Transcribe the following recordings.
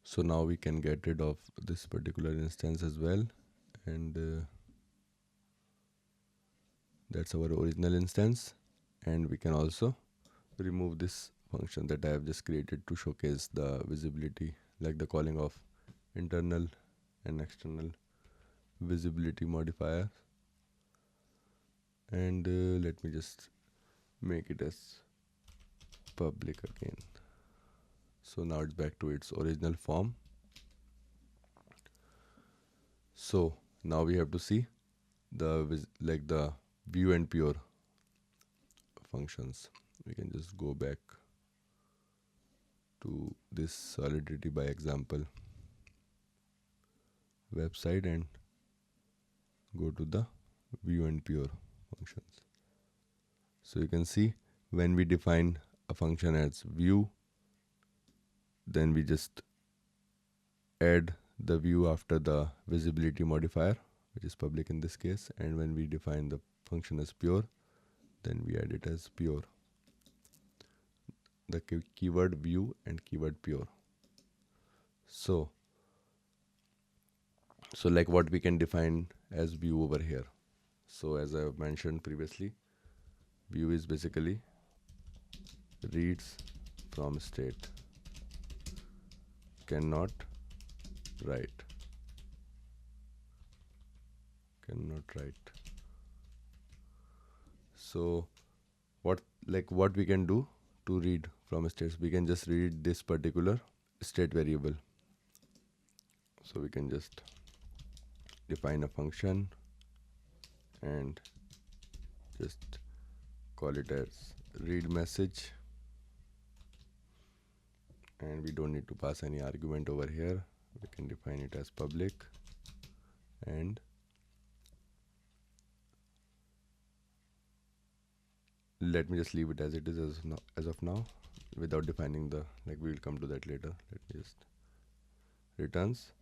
So now we can get rid of this particular instance as well, and that's our original instance. And we can also remove this function that I have just created to showcase the visibility, like the calling of internal and external visibility modifier. And let me just make it as public again. So now it's back to its original form. So now we have to see the the view and pure functions. We can just go back to this Solidity by example website and go to the view and pure functions. So you can see when we define a function as view, then we just add the view after the visibility modifier, which is public in this case, and when we define the function as pure, then we add it as pure, the keyword view and keyword pure. So like what we can define as view over here. So as I mentioned previously, view is basically reads from state, cannot write. So what we can do to read from states, we can just read this particular state variable. So we can just define a function and just call it as read message, and we don't need to pass any argument over here. We can define it as public, and let me just leave it as it is as of now without defining the, we will come to that later. Let me just returns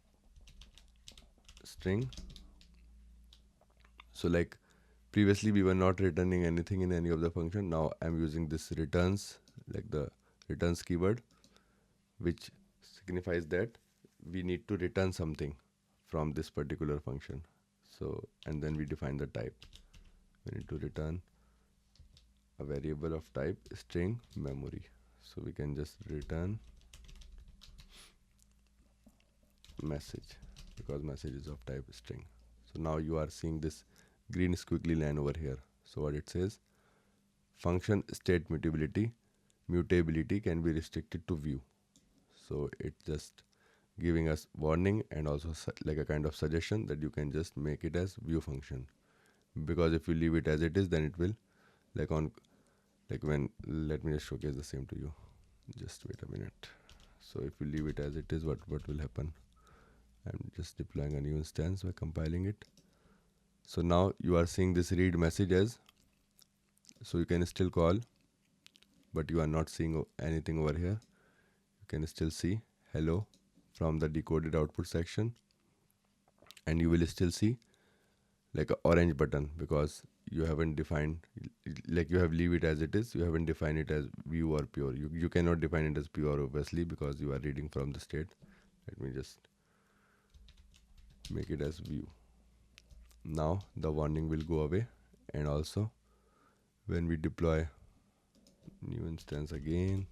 string. So previously we were not returning anything in any of the function. Now I'm using this returns, the returns keyword, which signifies that we need to return something from this particular function. So, and then we define the type. We need to return a variable of type string memory. So we can just return message, because message is of type string. So now you are seeing this green squiggly line over here. So what it says, function state mutability can be restricted to view. So it's just giving us warning and also a kind of suggestion that you can just make it as view function, because if you leave it as it is, then it will when, let me just showcase the same to you. Just wait a minute. So if you leave it as it is, what will happen? I'm just deploying a new instance by compiling it. So now you are seeing this read message as, so you can still call, but you are not seeing anything over here. You can still see hello from the decoded output section, and you will still see an orange button, because you haven't defined, you have leave it as it is. You haven't defined it as view or pure. You cannot define it as pure, obviously, because you are reading from the state. Let me just make it as view. Now the warning will go away, and also when we deploy new instance again,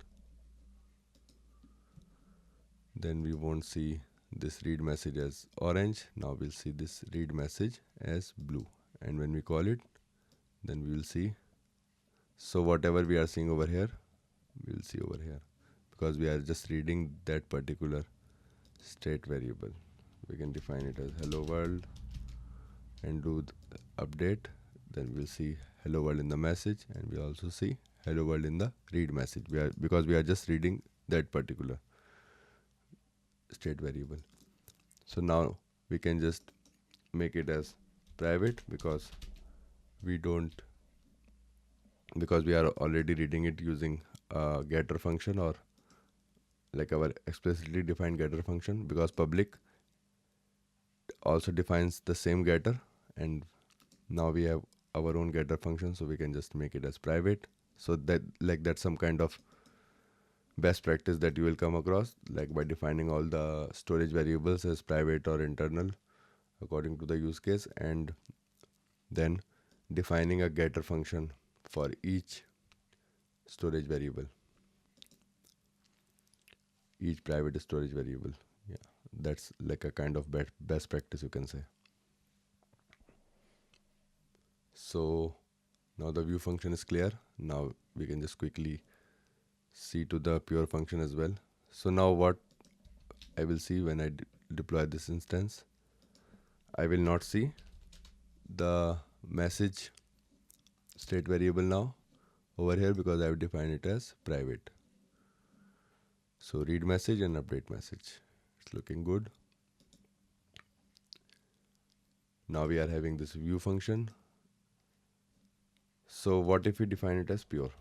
then we won't see this read message as orange. Now we'll see this read message as blue, and when we call it, then we will see. So whatever we are seeing over here, we will see over here, because we are just reading that particular state variable. We can define it as hello world and do the update. Then we'll see hello world in the message, and we also see hello world in the read message. Because we are just reading that particular state variable. So now we can just make it as private, because we are already reading it using a getter function, or our explicitly defined getter function, because public also defines the same getter, and now we have our own getter function, so we can just make it as private. So that that's some kind of best practice that you will come across, like by defining all the storage variables as private or internal according to the use case, and then defining a getter function for each storage variable, each private storage variable. Yeah, that's like a kind of best practice, you can say. So now the view function is clear. Now we can just quickly see to the pure function as well. So now what I will see when I deploy this instance, I will not see the message state variable now over here because I have defined it as private. So read message and update message. It's looking good. Now we are having this view function. So what if we define it as pure?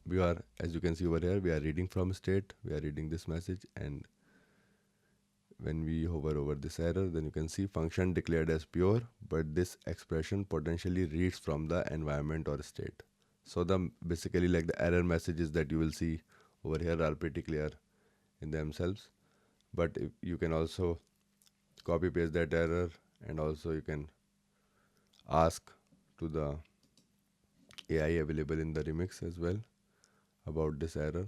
We are, as you can see over here, we are reading from state, we are reading this message, and when we hover over this error, then you can see function declared as pure, but this expression potentially reads from the environment or state. So the basically like the error messages that you will see over here are pretty clear in themselves, but if you can also copy paste that error, and also you can ask to the AI available in the remix as well about this error.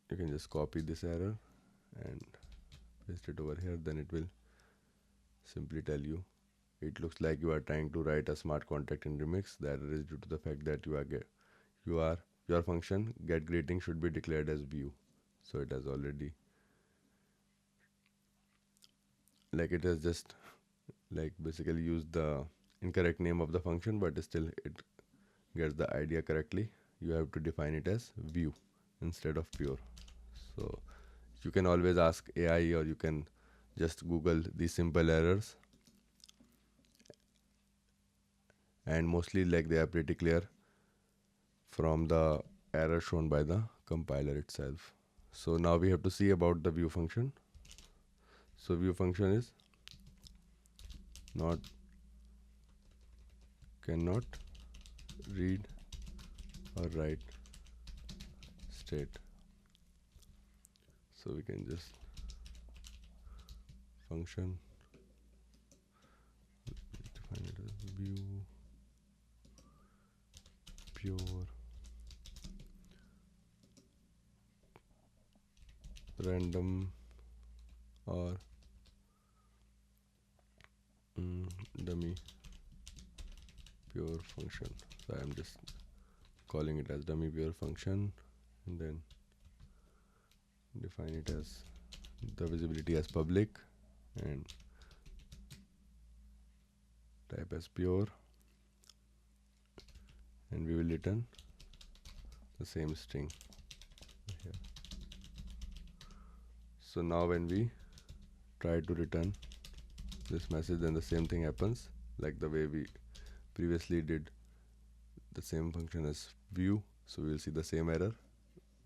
You can just copy this error and paste it over here, then it will simply tell you. It looks like you are trying to write a smart contract in remix. The error is due to the fact that your function get greeting should be declared as view. So it has already, like it has just like basically used the incorrect name of the function, but still it gets the idea correctly. You have to define it as view instead of pure. So you can always ask AI, or you can just Google these simple errors, and mostly like they are pretty clear from the error shown by the compiler itself. So now we have to see about the view function. So view function is cannot read or write state. So we can just function define it as view pure random or dummy pure function. So I'm just calling it as dummy pure function, and then define it as the visibility as public and type as pure, and we will return the same string here. So now when we try to return this message, then the same thing happens, like the way we previously did the same function as view. So we will see the same error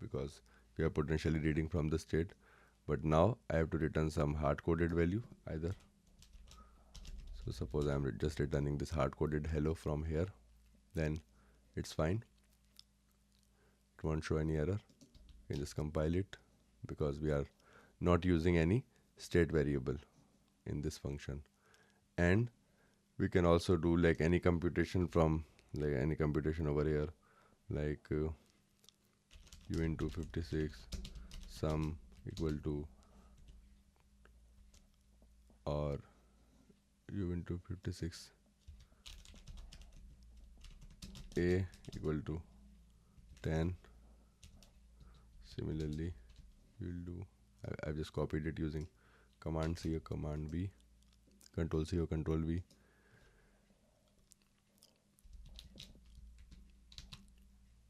because we are potentially reading from the state, but now I have to return some hard-coded value either. So suppose I am just returning this hard-coded hello from here, then it's fine. It won't show any error. You can just compile it because we are not using any state variable in this function. And we can also do like any computation from like any computation over here, like u into 56 sum equal to, or u into 56 a equal to 10. Similarly, we'll do, I've just copied it using command C or command V, control C or control V.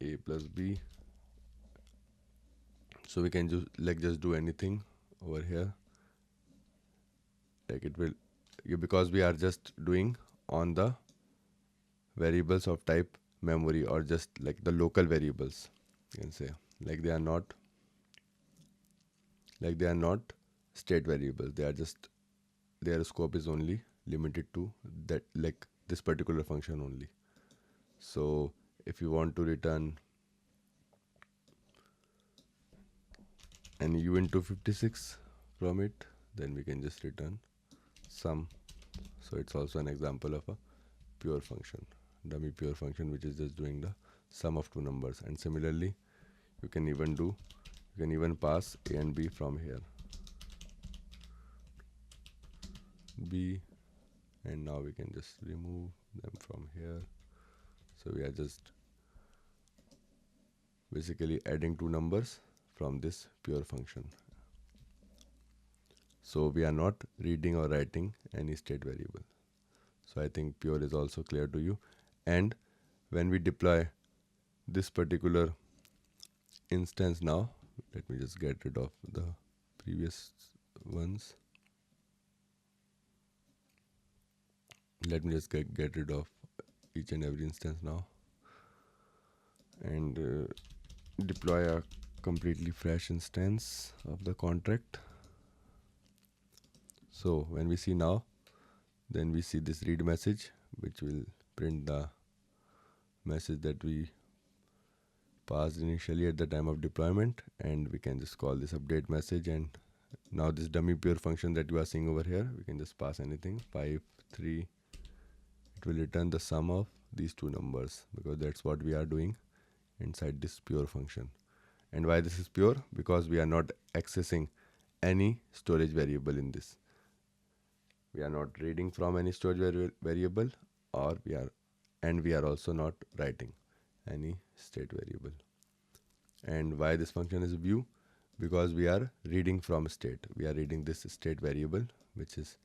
A plus B. So we can just do anything over here. Like it will, because we are just doing on the variables of type memory, or just like the local variables, you can say, like they are not state variables. They are just, their scope is only limited to that, like this particular function only. So if you want to return an u into 56 from it, then we can just return sum. So it's also an example of a pure function, dummy pure function, which is just doing the sum of two numbers. And similarly, you can even pass a and b from here, b, and now we can just remove them from here. So we are just basically adding two numbers from this pure function. So we are not reading or writing any state variable. So I think pure is also clear to you. And when we deploy this particular instance now, let me just get rid of the previous ones. Let me just get rid of each and every instance now, and deploy a completely fresh instance of the contract. So when we see now, then we see this read message, which will print the message that we passed initially at the time of deployment, and we can just call this update message. And now this dummy pure function that you are seeing over here, we can just pass anything, 5, 3. It will return the sum of these two numbers, because that's what we are doing inside this pure function. And why this is pure? Because we are not accessing any storage variable in this. We are not reading from any storage variable, and we are also not writing any state variable. And why this function is view? Because we are reading from state. We are reading this state variable, which is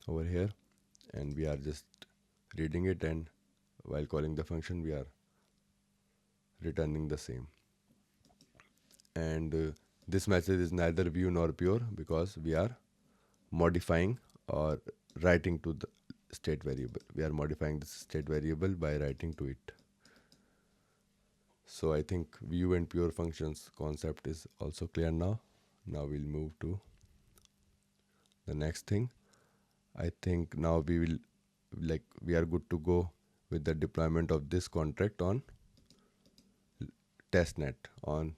over here, and we are just reading it, and while calling the function we are returning the same. And this message is neither view nor pure, because we are modifying or writing to the state variable. We are modifying this state variable by writing to it. So I think view and pure functions concept is also clear now. Now we'll move to the next thing. I think now we are good to go with the deployment of this contract on testnet, on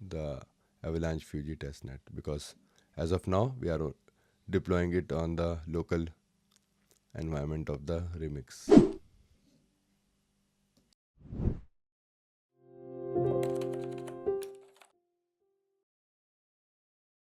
the Avalanche Fuji testnet, because as of now we are deploying it on the local environment of the Remix.